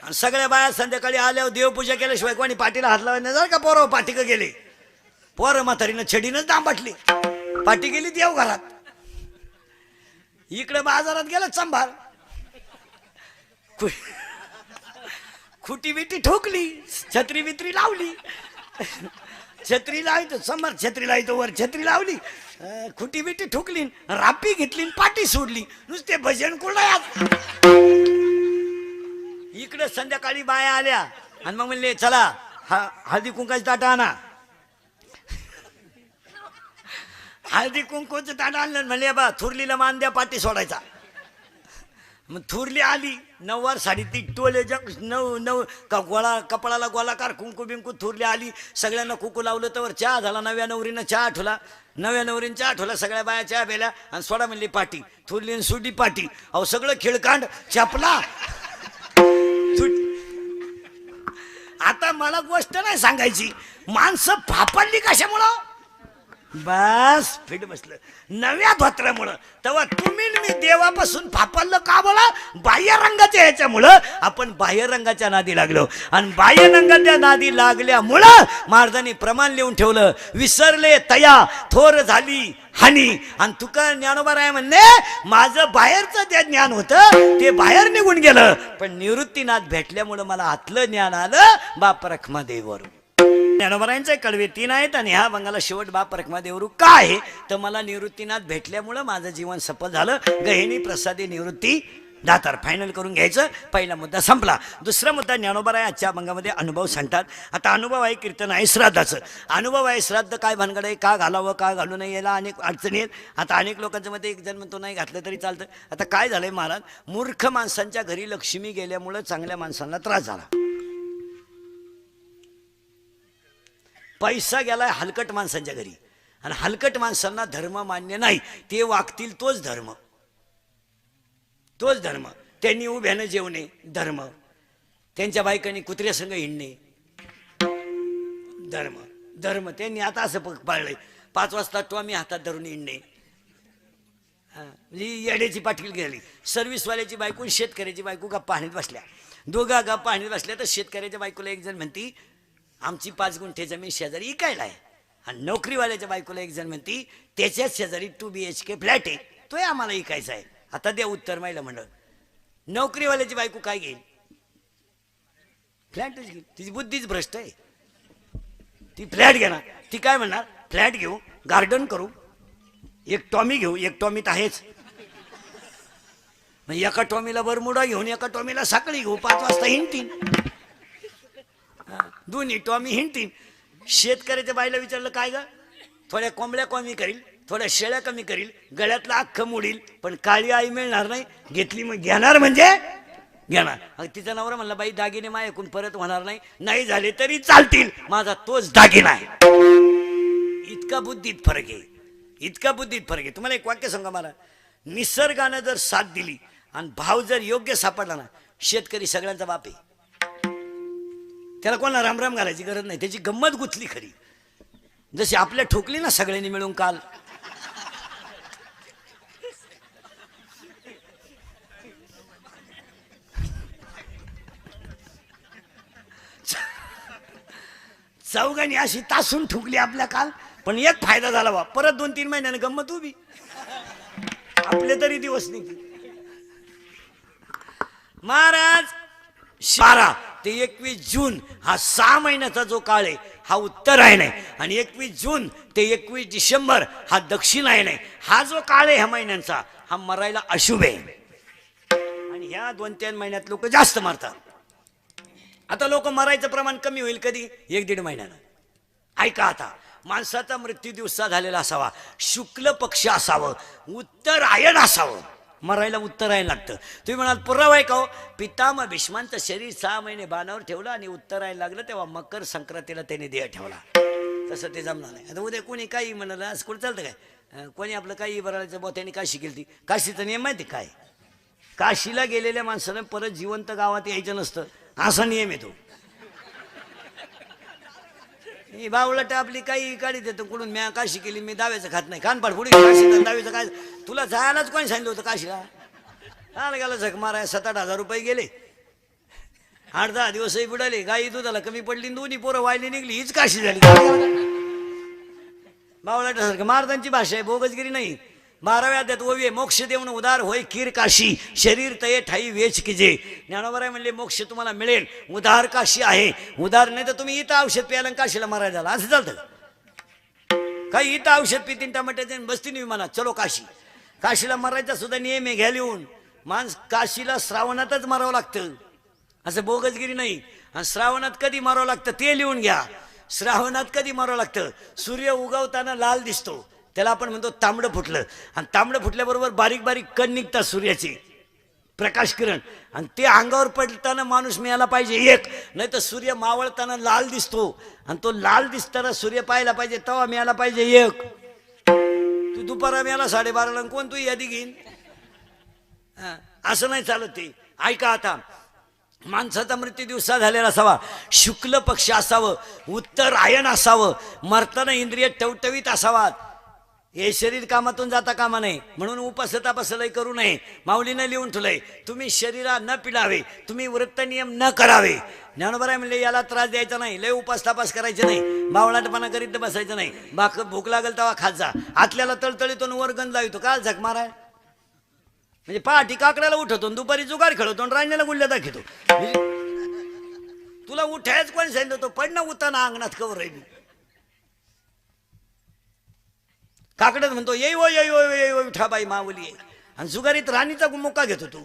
आणि सगळ्या बाया संध्याकाळी आल्यावर देवपूजा केल्याशिवाय कोणी पाटीला हात लावायला जर का पोरं पाटी का गेले. पोरं म्हातारीनं छडीनच दांबाटली, पाटी गेली देवघरात. इकडे बाजारात गेला चंभार, खुटी बिटी ठोकली, छत्री बित्री लावली. छत्री लावतो समोर, छत्री लावतो वर, छत्री लावली, खुटी बिटी ठोकली, रापी घेतली, पाटी सोडली. नुसते भजन कुरड्यात. इकडे संध्याकाळी बाया आल्या आणि मग म्हणले चला हळदी कुंकाची ताट आणा. हळदी कुंकूचं ताट आणलं. म्हणले बा थुरलीला मान द्या, पाटी सोडायचा. मग थुरली आली, नऊवार साडी ती टोले नऊ नऊ का गोळा कपाळाला गोलाकार कुंकू बिंकू. थुरली आली, सगळ्यांना कुकू लावलं. तर चहा झाला, नव्या नवरीनं चहा ठेवला, नव्या नवरीनं चहा ठेवला. सगळ्या बाया चहा प्यायल्या आणि सोडा म्हणली पाटी. थुरलीन सुडी पाटी. अहो सगळं खेळकांड चपला. आता मला गोष्ट नाही सांगायची, माणसं फापडली कशामुळं? बस फिट बसलं नव्या धोत्रामुळं. तेव्हा तुम्ही मी देवापासून फापडलं का बोला? बाह्य रंगाच्या ह्याच्यामुळं आपण बाह्य रंगाच्या नादी लागलो. आणि बाह्य रंगाच्या नादी लागल्यामुळं महाराजांनी प्रमाण लिहून ठेवलं, विसरले तया थोर झाली हानी. आणि तुका ज्ञानोबा राय म्हणले माझं बाहेरचं जे ज्ञान होतं ते बाहेर निघून गेलं, पण निवृत्तीनाथ भेटल्यामुळं मला आतलं ज्ञान आलं. बाप रखमादेवर ज्ञानोबरायांचे कडवे 3 आहेत आणि ह्या बंगाला शेवट बाप रखमादेवरू काय आहे तर मला निवृत्तीनाथ भेटल्यामुळं माझं जीवन सफल झालं. गहिनी प्रसादी निवृत्ती दातार फायनल करून घ्यायचं. पहिला मुद्दा संपला. दुसरा मुद्दा ज्ञानोबराय आजच्या अभंगामध्ये अनुभव सांगतात. आता अनुभव आहे कीर्तन आहे श्राद्धाचं. अनुभव आहे श्राद्ध काय भानगड आहे, का घालावं का घालू नये, याला अनेक अडचणी आहेत. आता अनेक लोकांच्या मध्ये एक जण म्हणतो नाही घातलं तरी चालतं. आता काय झालंय महाराज, मूर्ख माणसांच्या घरी लक्ष्मी गेल्यामुळं चांगल्या माणसांना त्रास झाला. पैसा गेलाय हलकट माणसांच्या घरी आणि हलकट माणसांना धर्म मान्य नाही. ते वागतील तोच धर्म, तोच धर्म. त्यांनी उभ्यानं जेवणे धर्म, त्यांच्या बायकांनी कुत्र्यासंग हिंडणे धर्म. धर्म त्यांनी आता असं पाळलंय, 5 वाजता टॉमी हातात धरून हिंडणे. म्हणजे येड्याची पाठील गेली. सर्व्हिसवाल्याची बायको शेतकऱ्याची बायको गप्पा हाणीत बसल्या. दोघा गप्पा हाणीत बसल्या तर शेतकऱ्याच्या बायकोला एक जण म्हणती आमची 5 गुंठे जमीन शेजारी इकायला आहे. आणि नोकरीवाल्याच्या बायकोला एक जण म्हणती त्याच्याच शेजारी 2 BHK फ्लॅट आहे, तोही आम्हाला इकायचा आहे. आता द्या उत्तर महिला मंडळ. नोकरीवाल्याची बायको काय घेईल? फ्लॅटच घेईल. तिची बुद्धीच भ्रष्ट आहे. ती फ्लॅट घेणार. ती काय म्हणणार फ्लॅट घेऊ, गार्डन करू, एक टॉमी घेऊ. एक टॉमीत आहेच. मग एका टॉमीला बरमुडा घेऊन एका टॉमीला साखळी घेऊ. 5 वाजता हिंडतीन. दोन्ही टॉमी हिंडतीन. शेतकऱ्याच्या बाईला विचारलं काय ग, थोड्या कोंबड्या कमी करील, थोड्या शेळ्या कमी करील, गळ्यातला अख्खं मोडील, पण काळी आई मिळणार नाही. घेतली मग घेणार म्हणजे घेणार. तिचा नवरा म्हणला बाई दागिने माझ्याकडून परत होणार नाही, नाही झाले तरी चालतील, माझा तोच दागिना आहे. इतका बुद्धीत फरक आहे, इतका बुद्धीत फरक आहे. तुम्हाला एक वाक्य सांगा मला, निसर्गानं जर साथ दिली आणि भाव जर योग्य सापडला ना, शेतकरी सगळ्यांचा बाप आहे. त्याला कोणाला रामराम घालायची गरज नाही. त्याची गंमत गुंतली खरी, जशी आपल्या ठोकली ना सगळ्यांनी मिळून काल. चौघांनी अशी तासून ठोकली आपल्या काल. पण एक फायदा झाला बा, परत 2-3 महिन्याने गंमत उभी. आपले तरी दिवस निघतील. महाराज 12 ते 21 जून हा 6 महिन्याचा जो काळ आहे हा उत्तरायण आहे. आणि 21 जून ते 21 डिसेंबर हा दक्षिणायन आहे. हा जो काळ आहे ह्या महिन्यांचा हा मरायला अशुभ आहे. आणि ह्या 2-3 महिन्यात लोक जास्त मरतात. आता लोक मरायचं प्रमाण कमी होईल कधी, 1-1.5 महिन्यानं. ऐका आता, माणसाचा मृत्यू दिवसा झालेला असावा, शुक्ल पक्ष असावं, उत्तरायण असावं. मरायला उत्तरायण लागतं. तुम्ही म्हणाल पुरावा आहे का हो? पितामह भीष्मांचं शरीर 6 महिने बाणावर ठेवलं आणि उत्तरायण लागलं तेव्हा मकर संक्रांतीला त्याने देह ठेवला. तसं ते जमणार नाही. आता उद्या कोणी काही म्हणाल असं कोणी चालतं काय? कोणी आपलं काही बरायचं बा त्यांनी काशी केली ती. काशीचा नियम माहिती काय? काशीला गेलेल्या माणसानं परत जिवंत गावात यायचं नसतं, असा नियम येतो. ही बावळट आपली काही काढी देतो कुठून मी काशी केली मी दाव्याचं खात नाही कानपाड पुढे काशी दाव्याचं काय तुला जायलाच कोणी सांगितलं होतं काशीला आला गेला झक माराय 7-8 हजार रुपये गेले 8-10 दिवसही बुडाले गाई दुधाला कमी पडली दोन्ही पोरं वायली निघली हीच काशी झाली बावळाटासारखं महाराजांची भाषा आहे बोगसगिरी नाही 12व्या अध्यायात ओवी मोक्ष देऊन उदार होय कीर काशी शरीर तये ठाई वेच किजे ज्ञानोबराय म्हणले मोक्ष तुम्हाला मिळेल उदार काशी आहे उदार नाही तर तुम्ही इथं औषध प्यायला काशीला मारायला झाला असं चालतं काही इथं औषध पितीन टमाट्याचे बसती नाही म्हणा चलो काशीला मारायचा सुद्धा नियम आहे घ्या लिहून माणस काशीला श्रावणातच मारावं लागतं असं बोगसगिरी नाही आणि श्रावणात कधी मारावं लागतं ते लिहून घ्या श्रावणात कधी मारावं लागतं सूर्य उगवताना लाल दिसतो त्याला आपण म्हणतो तांबडं फुटलं आणि तांबडं फुटल्याबरोबर बारीक बारीक कण निघतात सूर्याचे प्रकाश किरण आणि ते अंगावर पडताना माणूस मिळाला पाहिजे एक नाही तर सूर्य मावळताना लाल दिसतो आणि तो लाल दिसताना सूर्य पाहायला पाहिजे तेव्हा मिळाला पाहिजे एक तू दुपारा मिळाला 12:30 कोण तू यादी घेईन असं नाही चालत ते ऐका आता माणसाचा मृत्यू दिवसा झालेला असावा शुक्ल पक्ष असावं उत्तरायण असावं मरताना इंद्रिय टवटवीत असावात हे शरीर कामातून जाता कामा नये म्हणून उपास तापासलय करू नये माऊलीनं लिहून ठेवलंय तुम्ही शरीरा न पिडावे तुम्ही वृत्त नियम न करावे ज्ञानोबराय म्हणले याला त्रास द्यायचा नाही लय उपास तापास करायचे नाही बावळाटपणा करीत बसायचं नाही भूक लागेल तेव्हा खात जा आतल्याला तळतळीतून वर गंध लावतो का झक माराय म्हणजे पहाटी काकड्याला उठवतो दुपारी जुगार खेळवतो राण्याला गुल्ल्या दाखवतो तुला उठायच कोण सांगितलं तो पडणं उताना अंगणात कवर राहिली काकडत म्हणतो येई उठा बाई माऊली आणि जुगारीत राणीचा मुक्का घेतो तू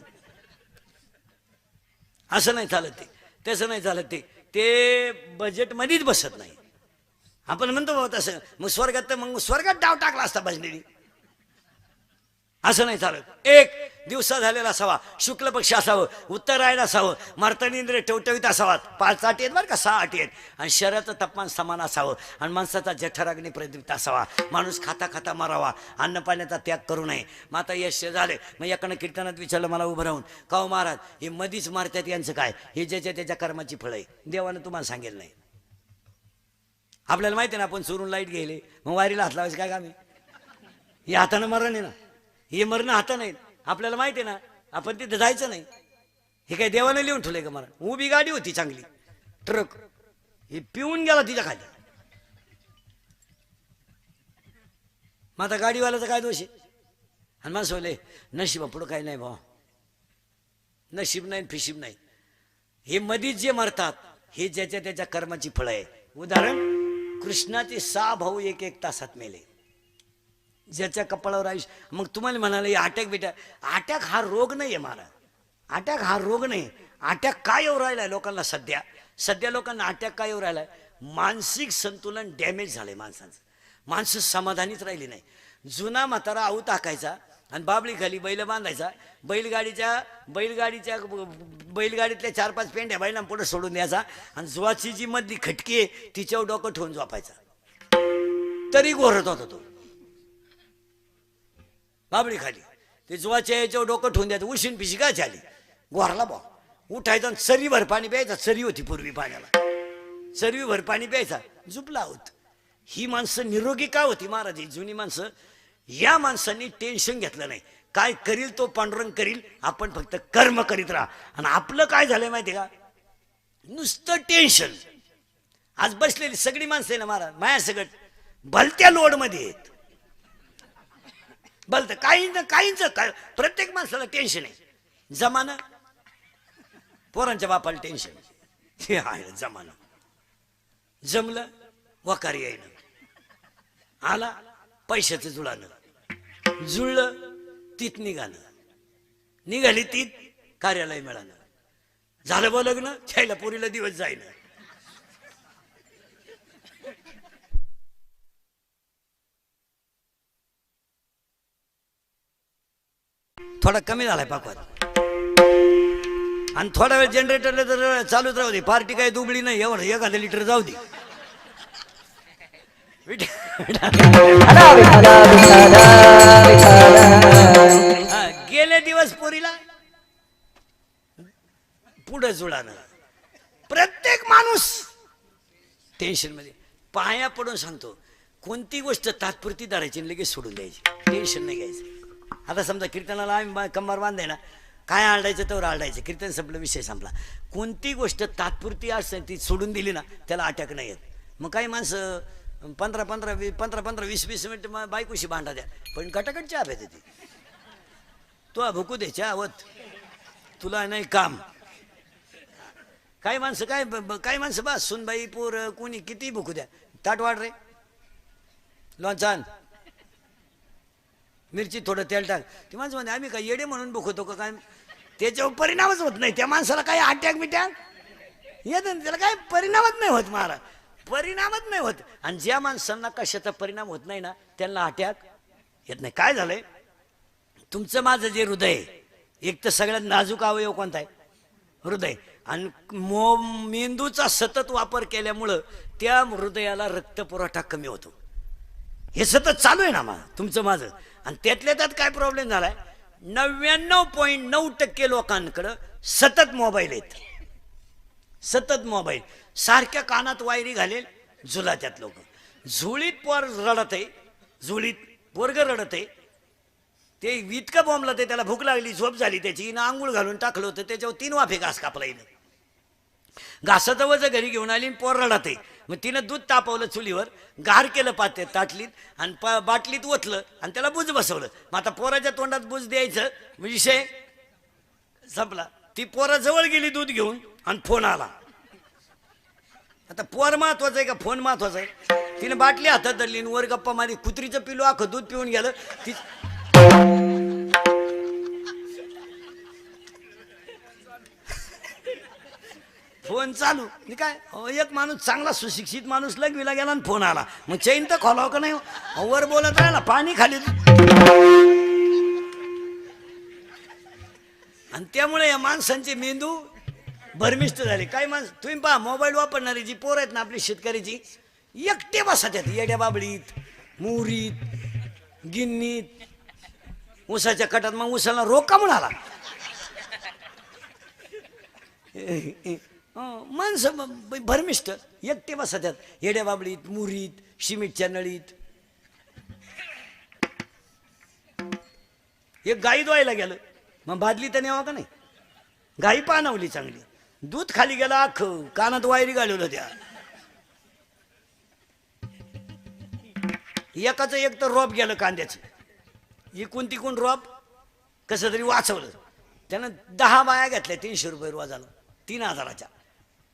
असं नाही चालत ते तसं नाही चालत ते बजेट मध्येच बसत नाही आपण म्हणतो तसं मग स्वर्गात डाव टाकला असता भजनेनी असं नाही चालत एक दिवसा झालेला असावा शुक्ल पक्ष असावं उत्तरायण असावं मर्तानी इंद्रिय टवटवीत असावात 5 अटी आहेत बरं का 6 अटी आहेत आणि शरीराचं तापमान समान असावं आणि माणसाचा जठराग्नी प्रदीप्त असावा माणूस खाता खाता मरावा अन्न पाण्याचा त्याग करू नये मग आता यश झाले मग एकानं कीर्तनात विचारलं मला उभं राहून का हो महाराज हे मधीच मारतात यांचं काय हे ज्याच्या त्याच्या कर्माची फळं आहे देवानं तुम्हाला सांगेल नाही आपल्याला माहिती आहे ना आपण चोरून लाईट गेले मग वारीला हात लावायचं काय कामी हे हातानं मरण आहे ना हे मरणं हाता नाही आपल्याला माहिती आहे ना आपण तिथं जायचं नाही हे काय देवानं लिहून ठेवलंय का मरण उभी गाडी होती चांगली ट्रक हे पिऊन गेला तिच्या खाली मग आता गाडीवाल्याचा काय दोष आहे आणि माणसं बोलले नशीब पुढं काही नाही भाऊ नशीब नाही फिशीब नाही हे मधीच जे मरतात हे ज्याच्या त्याच्या कर्माची फळं आहे उदाहरण कृष्णाचे 6 भाऊ 1-1 तासात मेले ज्याच्या कपाळावर आयुष्य मग तुम्हाला म्हणाले अटॅक अटॅक हा रोग नाही आहे महाराज अटॅक हा रोग नाही अटॅक काय येऊ राहिलाय लोकांना सध्या लोकांना अटॅक काय येऊ राहिलाय मानसिक संतुलन डॅमेज झालंय माणसाचं माणसं समाधानीच राहिली नाही जुना म्हातारा आऊ टाकायचा आणि बाबळी खाली बैल बांधायचा बैलगाडीतल्या 4-5 पेंड्या बैलांना पुढे सोडून द्यायचा आणि जुवाची जी मधली खटकी आहे तिच्यावर डोकं ठेवून झोपायचा तरी घोरत होता तो बाबळी खाली ते जुवाच्या याच्यावर डोकं ठेवून द्यायचं उशीन पिशी काय झाली गोरला बा उठायचा चरीभर पाणी प्यायचा चरी होती पूर्वी पाण्याला चरवीभर पाणी प्यायचा झुपला होत ही माणसं निरोगी का होती महाराज ही जुनी माणसं या माणसांनी टेन्शन घेतलं नाही काय करील तो पांडुरंग करील आपण फक्त कर्म करीत राहा आणि आपलं काय झालंय माहिती का नुसतं टेन्शन आज बसलेली सगळी माणसं आहे ना महाराज माया सगळं भलत्या लोड मध्ये आहेत भलत काहींच प्रत्येक माणसाला टेन्शन आहे जमाना पोरांच्या बापाला टेन्शन हे आहे जमाना जमलं वकारी येणं आला पैशाचं जुळानं जुळलं तीत निघाली तीत कार्यालय मिळालं झालं बा लग्न छायला पोरीला दिवस जाईन थोडा कमी झालाय पाकवात आणि थोडा वेळ जनरेटरला तर चालूच राहू दे पार्टी काही दुबळी नाही एवढं 1 लिटर जाऊ दे गेले दिवस पोरीला पुढे जुळानं प्रत्येक माणूस टेन्शन मध्ये पाया पडून सांगतो, कोणती गोष्ट तात्पुरती धरायची आणि लगेच सोडून द्यायची, टेन्शन नाही घ्यायचं. आता समजा कीर्तनाला आम्ही कंबार बांधाय ना, काय आरडायचं तर आरडायचं, कीर्तन संपलं, विषय संपला. कोणती गोष्ट तात्पुरती असते ती सोडून दिली ना, त्याला अटॅक नाही येत. मग काही माणसं 15-20 मिनिट बायकोशी भांडा द्या, पण गटागट चहा भेट ती, तो भुकू दे चहावत, तुला नाही काम. काही माणसं काही माणसं बस सुनबाई पोर कोणी किती भुकू द्या, ताट वाढ रे, लोणचान, मिरची थोडं तेल टाक. ती माणसं म्हणते आम्ही काय येडे म्हणून भुकवतो का काय, त्याच्यावर परिणामच होत नाही. त्या माणसाला काही अटॅक बिटॅक येत नाही, त्याला काही परिणामच नाही होत महाराज, परिणामच नाही होत. आणि ज्या माणसांना कशाचा परिणाम होत नाही ना, त्यांना अटॅक येत नाही. काय झालंय, तुमचं माझं जे हृदय आहे, एक तर सगळ्यात नाजूक अवयव कोणता आहे, हृदय. आणि मेंदूचा सतत वापर केल्यामुळं त्या हृदयाला रक्तपुरवठा कमी होतो. हे सतत चालू आहे ना मग तुमचं माझं. आणि त्यातल्या त्यात काय प्रॉब्लेम झालाय, 99.9% लोकांकडं सतत मोबाईल आहेत, सतत मोबाईल, सारख्या कानात वायरी घालेल, झुलात्यात लोक. झुळीत पोर रडत आहे, झुळीत पोरग रडत आहे, ते इतकं बॉम्बला ते, त्याला भूक लागली, झोप झाली त्याची, ना आंघोळ घालून टाकलं होतं, त्याच्यावर 3 वाफे घास कापला येईल. घासाचं वजं घरी घेऊन आली, पोर रडत आहे. मग तिनं दूध तापवलं चुलीवर, गार केलं पाते ताटलीत, आणि बाटलीत ओतलं, आणि त्याला बुज बसवलं. मग आता पोराच्या तोंडात बुज द्यायचं, विषय संपला. ती पोरा जवळ गेली दूध घेऊन, आणि फोन आला. आता पोर महत्वाचं आहे का फोन महत्वाचा आहे. तिने बाटली हातात धरली, वर गप्पा मारी, कुत्रीचं पिलू अख्खं दूध पिऊन गेलं. ती फोन चालू, काय एक माणूस चांगला सुशिक्षित माणूस लग्वीला गेला आणि फोन आला, मग चैन तर खोलाव का नाही, वर बोलत राहिला, पाणी खाली. आणि त्यामुळे या माणसांचे मेंदू भरमिष्ट झाले. काही माणसं तुम्ही पहा, मोबाईल वापरणारी जी पोर आहेत ना आपली शेतकऱ्याची, एकटे बसतात येड्या बाबळीत, मोरीत, गिन्नीत, ऊसाच्या कटात. मग ऊसाला रोग का म्हणाला, माणसं भरमिष्ट एकटे बसतात येड्या बाबळीत, मुरीत, शिमिटच्या नळीत. एक गाई धुवायला गेलं, मग बादली तर नेवा का नाही, गाई पाणवली चांगली, दूध खाली गेलं अख्खं, कानात वायरी घालवलं त्या. एकाच एक तर रोप गेलं कांद्याचं, इकून तिकून रोप कसं तरी वाचवलं. त्यानं 10 बाया घेतल्या 300 रुपये रोजाला, 3000च्या.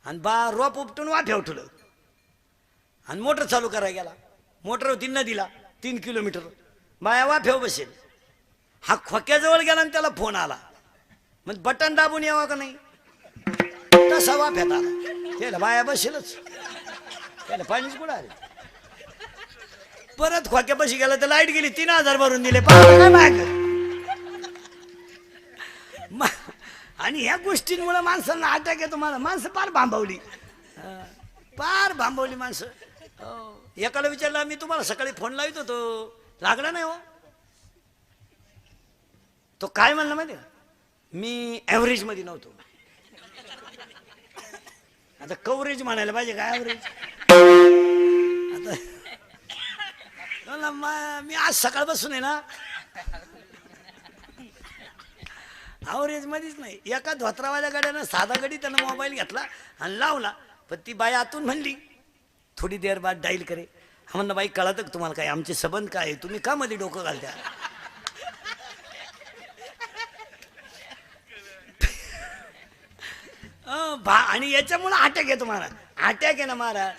आणि रोप उपटून वाफ्यावर ठेवलं, आणि मोटर चालू करायला गेला. मोटर होती नदीला 3 किलोमीटर, बाया वाफ्यावर बसेल. हा खोक्याजवळ गेला आणि त्याला फोन आला, मग बटन दाबून यावा का नाही, तसा वाफ्यात आला. त्याला बाया बसेलच, त्याला पाणीच कुठं आले. परत खोक्यापाशी गेला तर लाईट गेली, 3000 भरून दिले. काय माग. आणि ह्या गोष्टींमुळे माणसांना अटॅक येतो. मला माणसं पार भांबवली, पार भांबवली माणसं. एकाला विचारलं, मी तुम्हाला सकाळी फोन लावित होतो, लागला नाही हो. तो काय म्हणला माहिती, मी ॲव्हरेज मध्ये नव्हतो. आता कव्हरेज म्हणायला पाहिजे का ॲव्हरेज. आता मी आज सकाळपासून आहे ना ॲव्हरेज मध्येच नाही. एका धोत्रावाल्या गाड्यानं साधा गडी त्यानं मोबाईल घेतला आणि लावला, पण ती बाई आतून म्हणली थोडी देर बाद डाईल करे. म्हणलं बाई कळतं का तुम्हाला काय, आमचे संबंध काय आहे, तुम्ही का मध्ये डोकं घालत्या. आणि याच्यामुळे अटॅक येतो महाराज, अटॅक आहे ना महाराज.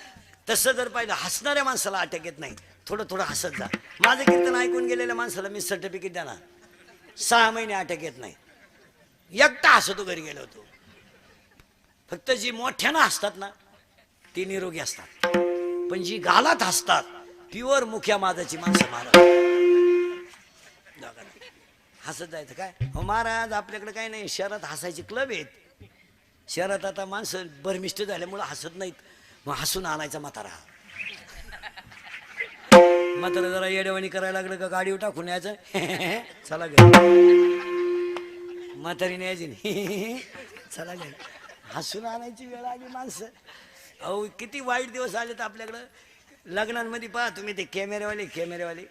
तसं जर पाहिलं, हसणाऱ्या माणसाला अटॅक येत नाही, थोडं थोडं हसत जा. माझं कीर्तन ऐकून गेलेल्या माणसाला मी सर्टिफिकेट देणार, 6 महिने अटॅक येत नाही. एकटा हसतो घरी गेलो होतो. फक्त जी मोठ्यानं हसतात ना ती निरोगी असतात, पण जी गालात हसतात प्युअर मुख्या माझाची माणसं महाराज. हसत जायचं काय हो महाराज, आपल्याकडे काही नाही. शहरात हसायचे क्लब आहेत. शहरात आता माणसं भरमिष्ट झाल्यामुळं हसत नाहीत, मग हसून आणायचा म्हातारा. म्हातारा जरा येडेवाणी करायला लागलं का गाडीवर टाकून यायचं, चला घरी. म्हातारीने यायची नाही, चला घरी. हसून आणायची वेळ आली माणसं. अहो किती वाईट दिवस आले तर आपल्याकडं. लग्नांमध्ये पहा तुम्ही ते कॅमेरेवाले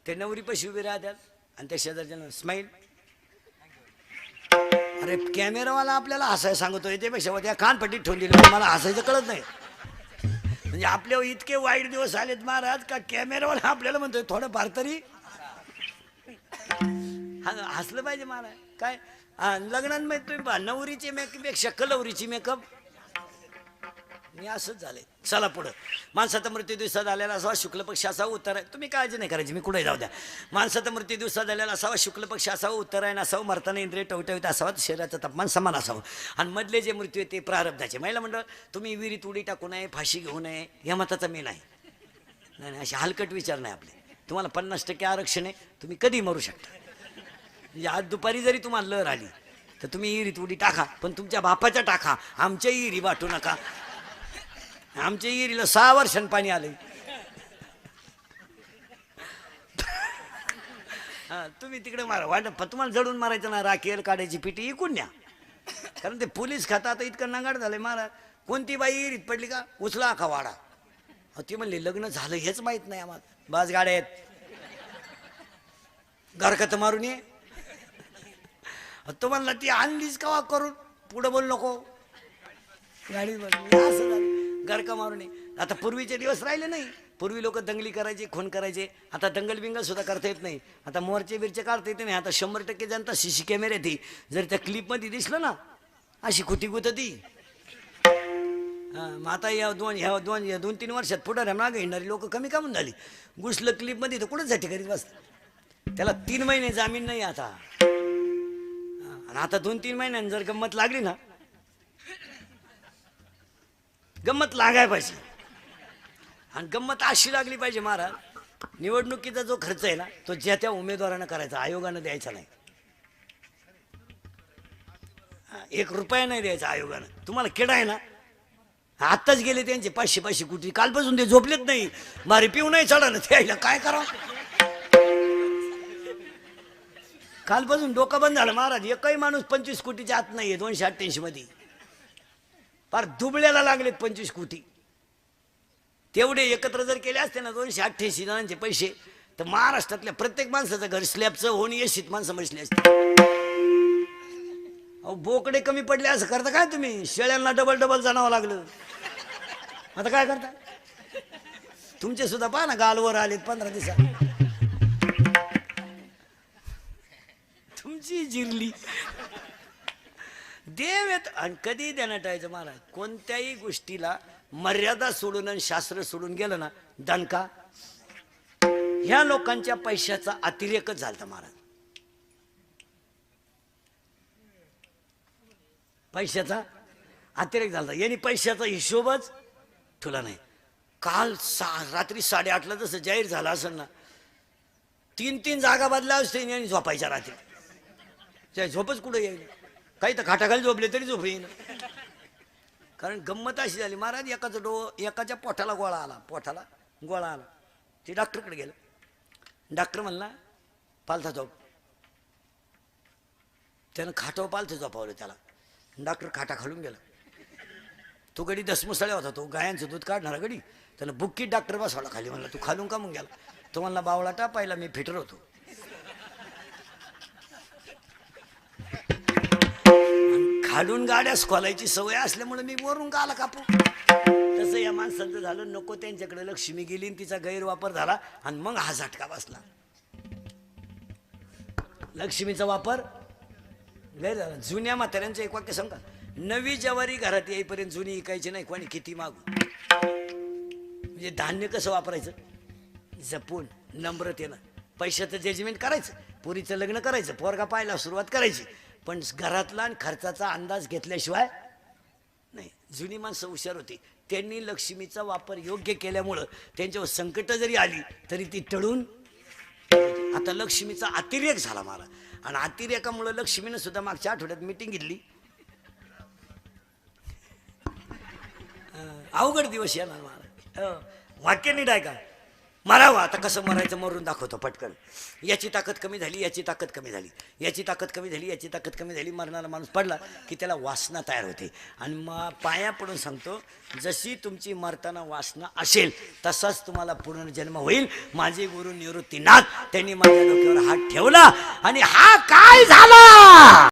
ते नवरी पशी उभे राहतात आणि त्या शेजारच्या स्माईल. अरे कॅमेरावाला आपल्याला हसायला सांगतोय त्यापेक्षा त्या कानपट्टीत ठेवून दिली मला हसायचं कळत नाही. म्हणजे आपल्यावर इतके वाईट दिवस आलेत महाराज का कॅमेरावाला आपल्याला म्हणतोय थोडं फार तरी हसलं पाहिजे महाराज. काय लग्नांमध्ये तुम्ही पहा नवरीचे मेकपेक्षा कलवरीची मेकअप मी असंच झालंय. चला पुढं. माणसाचा मृत्यू दिवसात आलेला असावा शुक्ल पक्ष असावा उत्तरायण. तुम्ही काळजी नाही करायची मी कुठे जाऊ द्या. माणसाचा मृत्यू दिवसात आलेला असावा शुक्ल पक्ष असावा उत्तरायण असावं मरताना इंद्रिय टवटवीत असावा शरीराचं तापमान समान असावं आणि मधले जे मृत्यू आहे ते प्रारब्धाचे. महिला मंडळ तुम्ही विहिरीत उडी टाकू नये फाशी घेऊ नये या मताचा मी नाही. नाही असे हलकट विचार नाही आपले. तुम्हाला 50% आरक्षण आहे तुम्ही कधी मरू शकता. म्हणजे आज दुपारी जरी तुम्हाला लहर आली तर तुम्ही विहिरीत उडी टाका पण तुमच्या बापाच्या टाका आमच्या विहिरी वाटू नका. आमच्या विहिरीला 6 वर्षांनी पाणी आलंय. तुम्ही तिकडे मारा वाट तुम्हाला जडून मारायचं ना राखेल काढायची पिटी इकून न्या. कारण ते पोलीस खाता आता इतकं नागाड झालंय महाराज. कोणती बाई विहिरीत पडली का उचला आखा वाडा. ती म्हणली लग्न झालं हेच माहित नाही आम्हाला. बाज गाड्या आहेत घरकत मारून ये. तो म्हणला ती आणलीच का करून पुढं बोल नको गाडी असं झालं गरका मारून ये. आता पूर्वीचे दिवस राहिले नाही. पूर्वी लोक दंगली करायचे खून करायचे. आता दंगल बिंगल सुद्धा करता येत नाही. आता मोर्चे बिरचे काढता येते नाही. आता 100% जनता CC कॅमेरे ती जर त्या क्लिपमध्ये दिसलं ना अशी खुती गुत ती. मग आता या दोन तीन वर्षात पुढे मागे येणारी लोक कमी कामून झाली. घुसलं क्लिपमध्ये तर कुठंसाठी करीत बसतात. त्याला 3 महिने जामीन नाही आता. आणि आता 2-3 महिन्यांनी जर गंमत लागली ना गंमत लागाय पाहिजे. आणि गंमत अशी लागली पाहिजे महाराज निवडणुकीचा जो खर्च आहे ना तो ज्या त्या उमेदवारानं करायचा आयोगानं द्यायचा नाही. 1 रुपया नाही द्यायचा आयोगानं. तुम्हाला किडा आहे ना आत्ताच गेले त्यांचे 500 कोटी कालपासून ते झोपलेत नाही. मारे पिऊ नाही चढा ना त्याला काय करावं. कालपासून डोकं बंद झालं महाराज. एकही माणूस 25 कोटीच्या आत नाहीये. 288 मध्ये फार दुबळ्याला लागलेत 25 कोटी. तेवढे एकत्र जर केले असते ना 288 जणांचे पैसे तर महाराष्ट्रातल्या प्रत्येक माणसाचं घर स्लॅबचं होऊन येशीत माणसं बसली असते. अहो बोकडे कमी पडले असं करता काय तुम्ही. शेळ्यांना डबल जाणावं लागलं. आता काय करता. तुमचे सुद्धा पहा ना गालवर आलेत 15 दिवसात. तुमची जिरली देव येत. आणि कधी देण्यात यायचं महाराज कोणत्याही गोष्टीला मर्यादा सोडून आणि शास्त्र सोडून गेलं ना दणका. ह्या लोकांच्या पैशाचा अतिरेकच झाला महाराज. पैशाचा अतिरेक झाला. यांनी पैशाचा हिशोबच ठेवला नाही. काल रात्री 8:30ला जसं जाहीर झाला असेल ना 3 जागा बदला असते यांनी झोपायच्या रात्री. झोपच कुठं येईल. काही तर खाटाखाली झोपले तरी झोप येईन. कारण गंमत अशी झाली महाराज एकाच्या पोटाला गोळा आला. ते डॉक्टरकडे गेलं. डॉक्टर म्हणला पालथा झोप. त्यानं खाटावर पालथं झोपावलं त्याला. डॉक्टर खाटा खालून गेला. तो गडी दसमुसळ्या होता. तो गायांचं दूध काढणारा गडी. त्यानं बुक्कीत डॉक्टर बसवला खाली. म्हणला तू खालून का मग गेला. तो म्हणला बावळाटा पाहिला मी फिटर होतो. खालून गाड्या खोलायची सवय असल्यामुळे मी वरून गाला कापू. तसं या माणसाचं झालं. नको त्यांच्याकडे लक्ष्मी गेली आणि तिचा गैरवापर झाला आणि मग हा झटका बसला. लक्ष्मीचा वापर गैर झाला. जुन्या म्हाताऱ्यांचं एक वाक्य सांगा. नवी ज्वारी घरात येईपर्यंत जुनी इकायची नाही कोणी किती मागू. म्हणजे धान्य कसं वापरायचं जपून नम्रतेनं. पैशाचं जजमेंट करायचं. पुरीचं लग्न करायचं. पोरगा पाहायला सुरुवात करायची. पण घरातला आणि खर्चाचा अंदाज घेतल्याशिवाय नाही. जुनी माणसं हुशार होती. त्यांनी लक्ष्मीचा वापर योग्य केल्यामुळं त्यांच्यावर संकट जरी आली तरी ती टळून. आता लक्ष्मीचा अतिरेक झाला मला. आणि अतिरेकामुळे लक्ष्मीनं सुद्धा मागच्या आठवड्यात मीटिंग घेतली. अवघड दिवस येणार मला. वाक्य नीट आहे का. मरावं. आता कसं मरायचं मरून दाखवतो पटकन. याची ताकद कमी झाली, याची ताकद कमी झाली, याची ताकद कमी झाली, याची ताकद कमी झाली. मरणारा माणूस पडला की त्याला वासना तयार होते. आणि मग पाया पडून सांगतो, जशी तुमची मरताना वासना असेल तसाच तुम्हाला पुनर्जन्म होईल. माझे गुरु निवृत्तीनाथ त्यांनी माझ्या डोक्यावर हात ठेवला आणि हा काय झाला.